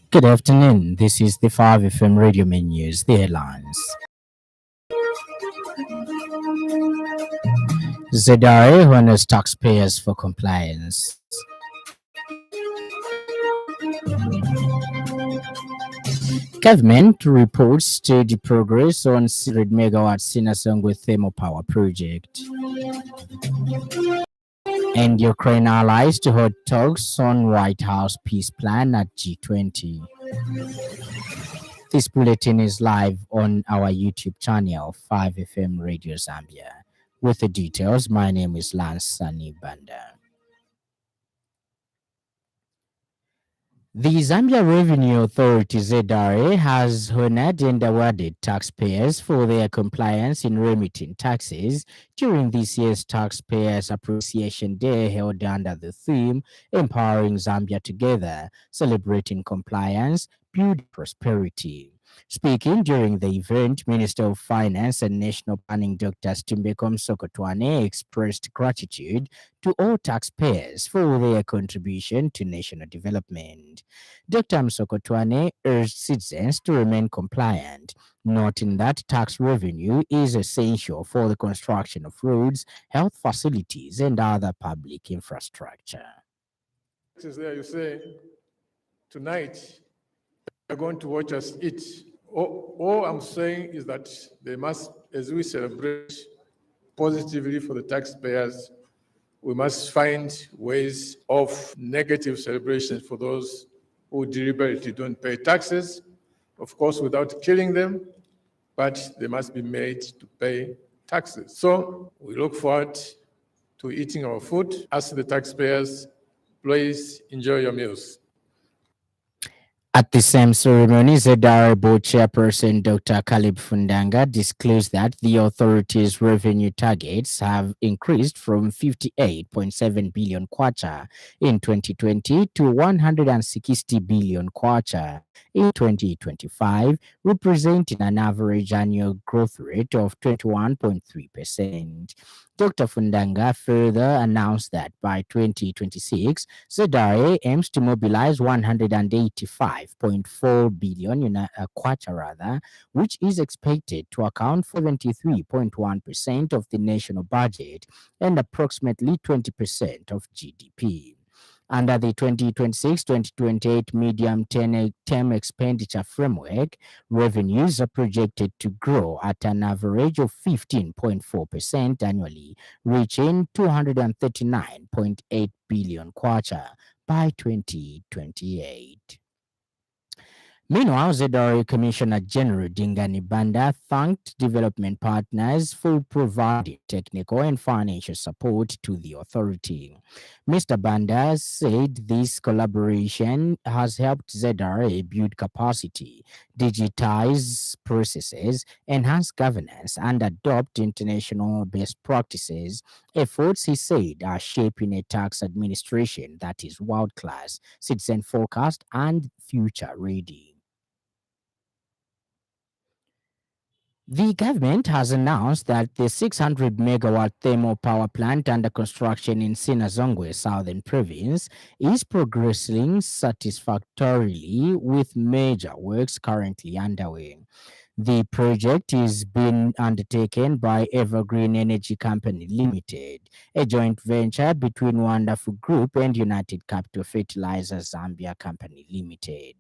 Good afternoon. This is the 5FM Radio Main News, the headlines. ZRA honors taxpayers for compliance. Government reports steady progress on 600 megawatt Sinasongwe thermal power project. And Ukraine allies to hold talks on White House peace plan at G20. This bulletin is live on our YouTube channel, 5FM Radio Zambia. With the details, my name is Lance Sannie. The Zambia Revenue Authority ZRA has honored and awarded taxpayers for their compliance in remitting taxes during this year's Taxpayers Appreciation Day held under the theme Empowering Zambia Together, Celebrating Compliance, Building Prosperity. Speaking during the event, Minister of Finance and National Planning Dr. Stumbekom Sokotwane expressed gratitude to all taxpayers for their contribution to national development. Dr. Msokotwane urged citizens to remain compliant, noting that tax revenue is essential for the construction of roads, health facilities, and other public infrastructure. There you say, tonight, you're going to watch us eat. All I'm saying is that they must, as we celebrate positively for the taxpayers, we must find ways of negative celebrations for those who deliberately don't pay taxes, of course, without killing them, but they must be made to pay taxes. So we look forward to eating our food. Ask the taxpayers, please enjoy your meals. At the same ceremony, ZRA Board Chairperson Dr. Caleb Fundanga disclosed that the authority's revenue targets have increased from 58.7 billion kwacha in 2020 to 160 billion kwacha in 2025, representing an average annual growth rate of 21.3%. Dr. Fundanga further announced that by 2026, ZRA aims to mobilize 185.4 billion kwacha, which is expected to account for 73.1% of the national budget and approximately 20% of GDP. Under the 2026-2028 medium-term expenditure framework, revenues are projected to grow at an average of 15.4% annually, reaching 239.8 billion kwacha by 2028. Meanwhile, ZRA Commissioner General Dingani Banda thanked development partners for providing technical and financial support to the authority. Mr. Banda said this collaboration has helped ZRA build capacity, digitize processes, enhance governance, and adopt international best practices. Efforts, he said, are shaping a tax administration that is world-class, citizen-focused, and future-ready. The government has announced that the 600 megawatt thermal power plant under construction in Sinazongwe, Southern Province, is progressing satisfactorily with major works currently underway. The project is being undertaken by Evergreen Energy Company Limited, a joint venture between Wonderful Group and United Capital Fertilizers Zambia Company Limited.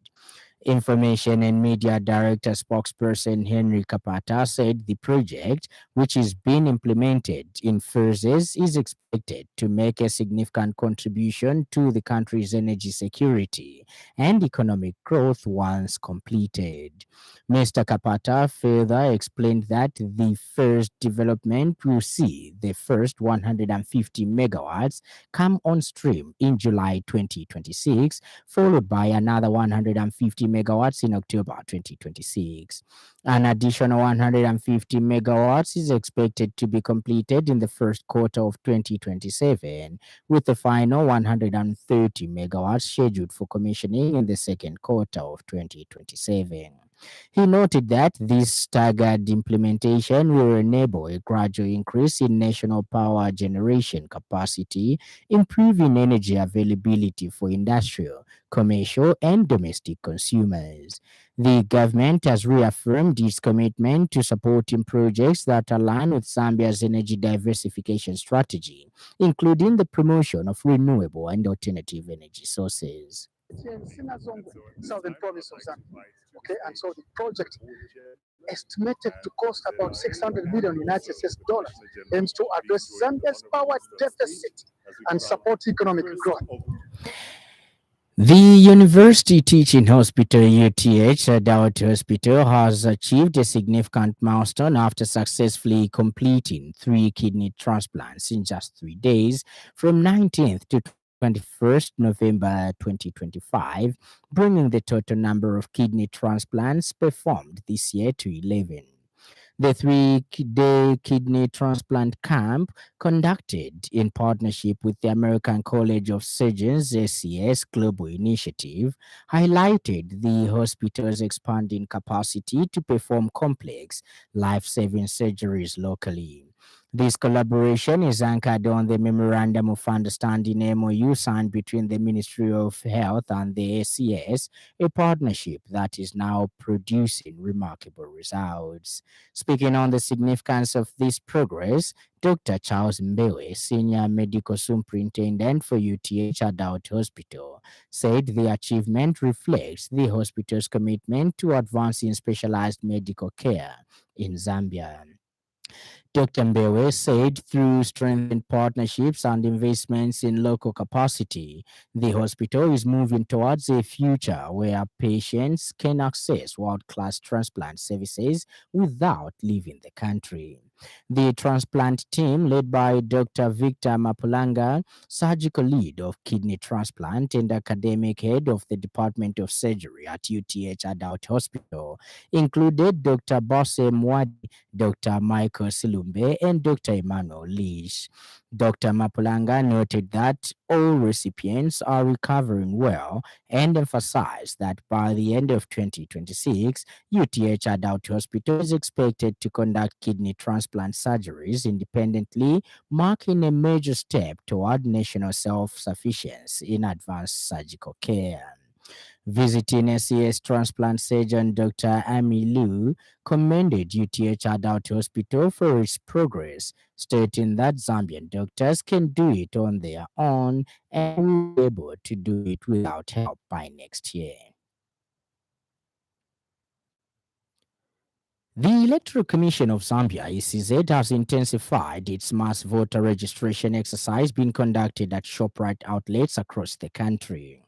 Information and Media Director spokesperson Henry Kapata said the project, which is being implemented in phases, is expected to make a significant contribution to the country's energy security and economic growth once completed. Mr. Kapata further explained that the first development will see the first 150 megawatts come on stream in July 2026, followed by another 150 megawatts in October 2026. An additional 150 megawatts is expected to be completed in the first quarter of 2027, with the final 130 megawatts scheduled for commissioning in the second quarter of 2027. He noted that this staggered implementation will enable a gradual increase in national power generation capacity, improving energy availability for industrial, commercial, and domestic consumers. The government has reaffirmed its commitment to supporting projects that align with Zambia's energy diversification strategy, including the promotion of renewable and alternative energy sources. In Sinazongwe, southern province of Zambia. Okay, and so the project, estimated to cost about 600 million United States dollars, aims to address Zambia's power deficit and support economic growth. The University Teaching Hospital UTH, Adult Hospital, has achieved a significant milestone after successfully completing 3 kidney transplants in just 3 days from 19th to 21st November 2025, bringing the total number of kidney transplants performed this year to 11. The 3 day kidney transplant camp, conducted in partnership with the American College of Surgeons ACS Global Initiative, highlighted the hospital's expanding capacity to perform complex, life saving surgeries locally. This collaboration is anchored on the Memorandum of Understanding MOU signed between the Ministry of Health and the ACS, a partnership that is now producing remarkable results. Speaking on the significance of this progress, Dr. Charles Mbewe, Senior Medical Superintendent for UTH Adult Hospital, said the achievement reflects the hospital's commitment to advancing specialized medical care in Zambia. Dr. Mbewe said through strengthened partnerships and investments in local capacity, the hospital is moving towards a future where patients can access world class transplant services without leaving the country. The transplant team, led by Dr. Victor Mapulanga, surgical lead of kidney transplant and academic head of the Department of Surgery at UTH Adult Hospital, included Dr. Bosse Mwadi, Dr. Michael Silumbe, and Dr. Emmanuel Leach. Dr. Mapulanga noted that all recipients are recovering well and emphasized that by the end of 2026, UTH Adult Hospital is expected to conduct kidney transplant surgeries independently, marking a major step toward national self sufficiency in advanced surgical care. Visiting SES transplant surgeon Dr. Amy Liu commended UTH Adult Hospital for its progress, stating that Zambian doctors can do it on their own and will be able to do it without help by next year. The Electoral Commission of Zambia, ECZ, has intensified its mass voter registration exercise being conducted at ShopRite outlets across the country.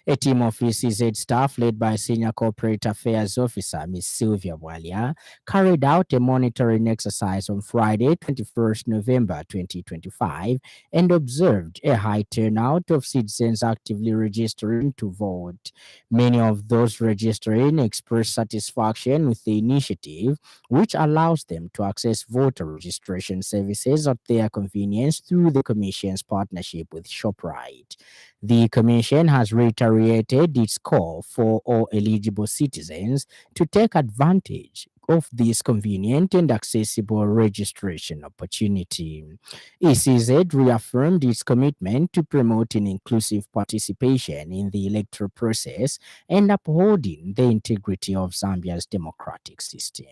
A team of ECZ staff led by Senior Corporate Affairs Officer Ms. Sylvia Walia carried out a monitoring exercise on Friday, 21st November 2025, and observed a high turnout of citizens actively registering to vote. Many of those registering expressed satisfaction with the initiative, which allows them to access voter registration services at their convenience through the Commission's partnership with ShopRite. The Commission has reiterated its call for all eligible citizens to take advantage of this convenient and accessible registration opportunity. ECZ reaffirmed its commitment to promoting inclusive participation in the electoral process and upholding the integrity of Zambia's democratic system.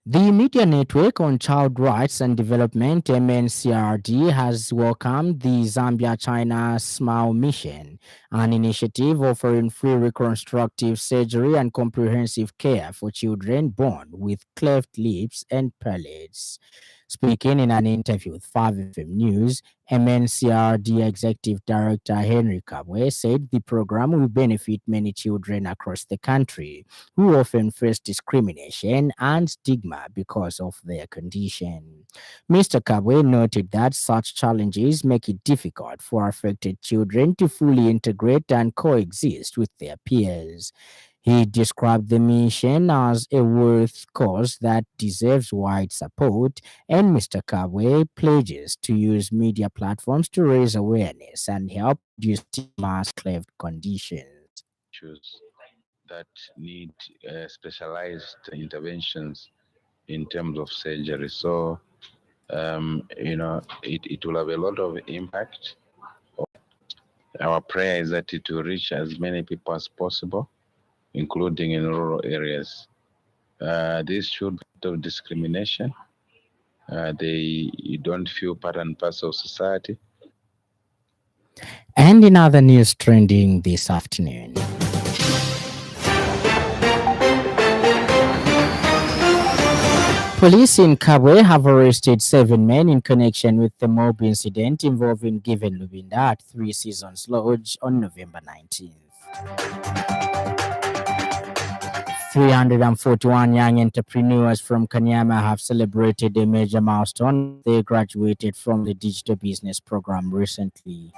The Media Network on Child Rights and Development, MNCRD, has welcomed the Zambia China Smile Mission, an initiative offering free reconstructive surgery and comprehensive care for children born with cleft lips and palates. Speaking in an interview with 5FM News, MNCRD Executive Director Henry Kabwe said the program will benefit many children across the country who often face discrimination and stigma because of their condition. Mr. Kabwe noted that such challenges make it difficult for affected children to fully integrate and coexist with their peers. He described the mission as a worth cause that deserves wide support, and Mr. Kabwe pledges to use media platforms to raise awareness and help reduce stigma cleft conditions. issues that need specialized interventions in terms of surgery. So, it will have a lot of impact. Our prayer is that it will reach as many people as possible, including in rural areas. This should be of discrimination. They don't feel part and parcel of society. And in other news trending this afternoon, police in Kabwe have arrested 7 men in connection with the mob incident involving Given Lubinda at Three Seasons Lodge on November 19th. 341 young entrepreneurs from Kanyama have celebrated a major milestone as they graduated from the digital business program recently.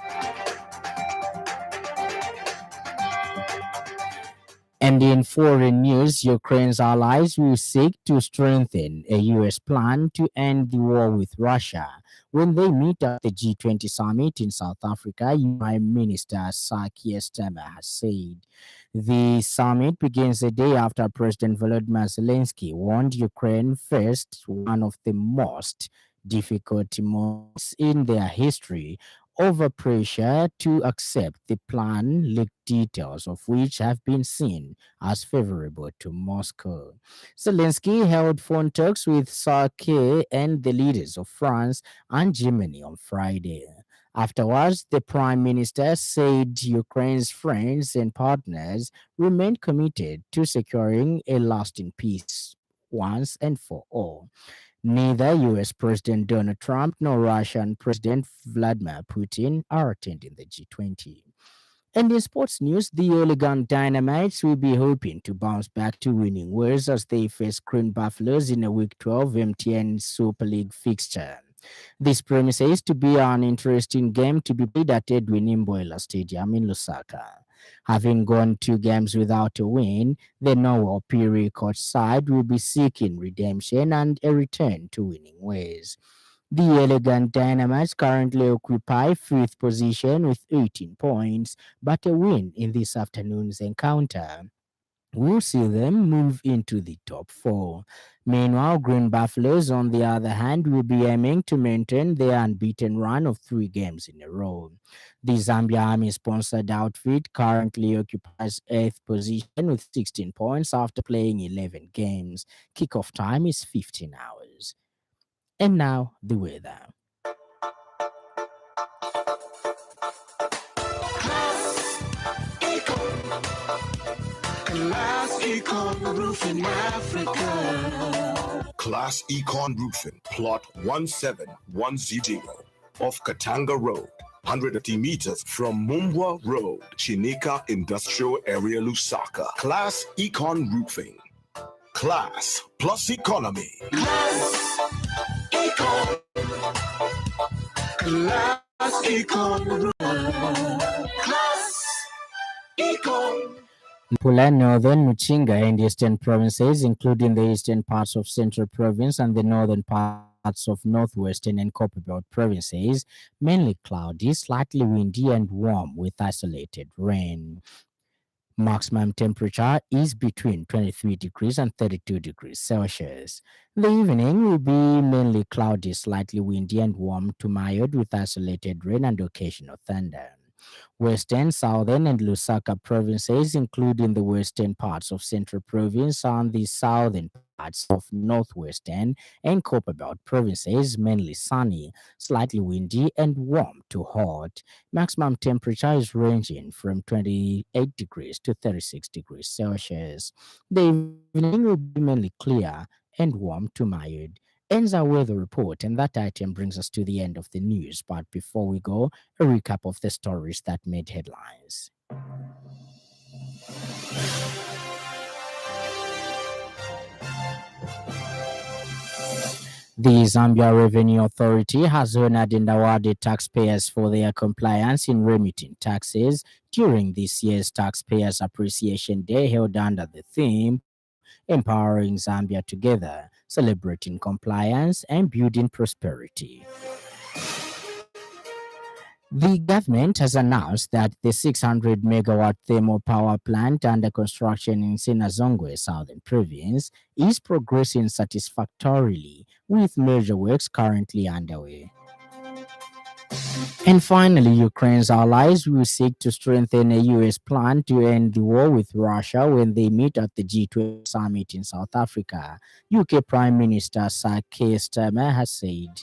And in foreign news, Ukraine's allies will seek to strengthen a U.S. plan to end the war with Russia. When they meet at the G20 summit in South Africa, Prime Minister Sir Keir Starmer has said. The summit begins a day after President Volodymyr Zelensky warned Ukraine faced one of the most difficult moments in their history over pressure to accept the plan, leaked details of which have been seen as favorable to Moscow. Zelensky held phone talks with Sarkozy and the leaders of France and Germany on Friday. Afterwards, the prime minister said Ukraine's friends and partners remain committed to securing a lasting peace once and for all. Neither US President Donald Trump nor Russian President Vladimir Putin are attending the G20. And in sports news, the Oligan Dynamites will be hoping to bounce back to winning ways as they face Green Buffaloes in a Week 12 MTN Super League fixture. This promises to be an interesting game to be played at Edwin Imboila Stadium in Lusaka. Having gone 2 games without a win, the Noah Piri coach side will be seeking redemption and a return to winning ways. The Elegant Dynamites currently occupy fifth position with 18 points, but a win in this afternoon's encounter will see them move into the top four. Meanwhile, Green Buffaloes, on the other hand, will be aiming to maintain their unbeaten run of 3 games in a row. The Zambia Army sponsored outfit currently occupies 8th position with 16 points after playing 11 games. Kickoff time is 15 hours. And now, the weather. Class Econ Roofing Africa. Class Econ Roofing, plot 1710 off Katanga Road, 150 meters from Mumbwa Road, Chinika Industrial Area, Lusaka. Class Econ Roofing. Class plus economy. Class Econ. Class Econ. Class Econ. Pula, Northern, Muchinga, and Eastern provinces, including the eastern parts of Central Province and the northern parts of Northwestern and Copperbelt provinces, mainly cloudy, slightly windy, and warm with isolated rain. Maximum temperature is between 23 degrees and 32 degrees Celsius. The evening will be mainly cloudy, slightly windy, and warm to mild with isolated rain and occasional thunder. Western, Southern, and Lusaka provinces, including the western parts of Central Province and the southern parts of Northwestern and Copperbelt provinces, mainly sunny, slightly windy, and warm to hot. Maximum temperature is ranging from 28 degrees to 36 degrees Celsius. The evening will be mainly clear and warm to mild. Ends our weather report, and that item brings us to the end of the news. But before we go, a recap of the stories that made headlines. The Zambia Revenue Authority has honored and awarded taxpayers for their compliance in remitting taxes during this year's Taxpayers Appreciation Day held under the theme Empowering Zambia Together, Celebrating Compliance and Building Prosperity. The government has announced that the 600 megawatt thermal power plant under construction in Sinazongwe, Southern Province, is progressing satisfactorily, with major works currently underway. And finally, Ukraine's allies will seek to strengthen a U.S. plan to end the war with Russia when they meet at the G20 summit in South Africa, UK Prime Minister Sir Keir Starmer has said.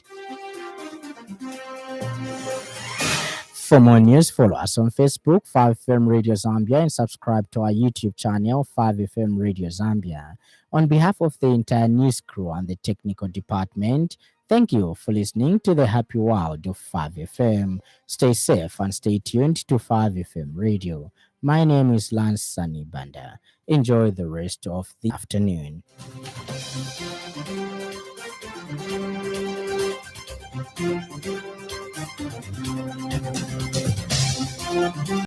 For more news, follow us on Facebook, 5FM Radio Zambia, and subscribe to our YouTube channel, 5FM Radio Zambia. On behalf of the entire news crew and the technical department, thank you for listening to the happy world of 5FM. Stay safe and stay tuned to 5FM Radio. My name is Lance Sannie Banda. Enjoy the rest of the afternoon.